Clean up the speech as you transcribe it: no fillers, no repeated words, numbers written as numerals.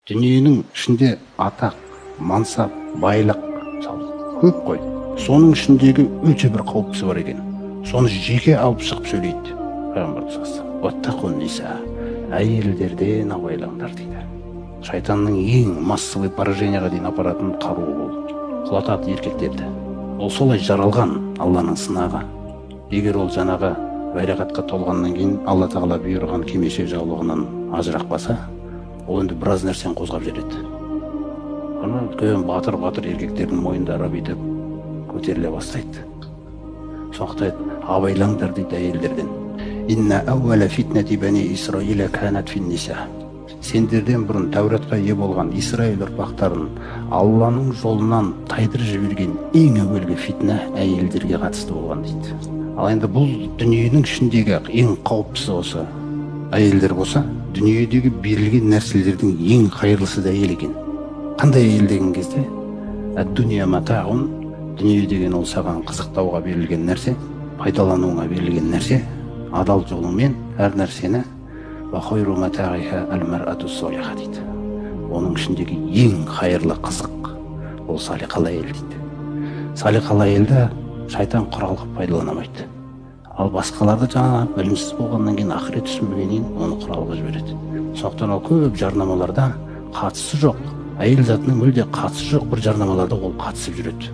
Дүниенің ішінде атақ, мансап, байлық көп қой. Соның ішіндегі өте бір қауіптісі бар екен. Соны жеке алып шығып сөйлейді. Уаттақун ниса, әйелдерден абайлаңдар дейді. Шайтанның ең массовый пораженияға дейін апаратын қаруы ол. Құлатады еркектерді. Ол солай жаралған Алланың сынағы. Егер ол жаңағы байрақатқа толғаннан кейін Алла тағала бұйырған кимешек жаулығынан ажырақпаса, ол енді біраз нәрсені қозғап жібереді. Ана үлкен батыр еркектердің мойындары бүйтіп көтеріле бастайды. Сондықтан абайлаңдар дейді әйелдерден. Инна ауала фитнати бани Исраиля канат фин ниса. Сендерден бұрын Тәуратқа ие болған Исраил ұрпақтарын Алланың жолынан тайдырып жіберген ең әуелгі фитна әйелдерге қатысты болған дейді. Ал енді бұл дүниенің ішіндегі ең қауіптісі осы әйелдер болса, дүниедегі берілген нәрселердің ең қайырлысы да әйел екен. Қандай әйел деген кезде? Ад-дуния матаун, дүние деген ол саған қызықтауға берілген нәрсе, пайдалануға берілген нәрсе, адал жолыңмен әр нәрсені ва хойру матаиха аль-мар'ату солиха дейді. Оның ішіндегі ең қайырлы қызық ол салиқалы әйел дейді. Салиқалы әйелді шайтан құрал қылып пайдаланамайды. Ал басқаларды жаңа білімсіз болғаннан кейін, ақырет түсінбегеннен кейін оны құралға жібереді. Сондықтан ол көп жарнамаларда қатысы жоқ, әйел затының мүлде қатысы жоқ бір жарнамаларда ол қатысып жүреді.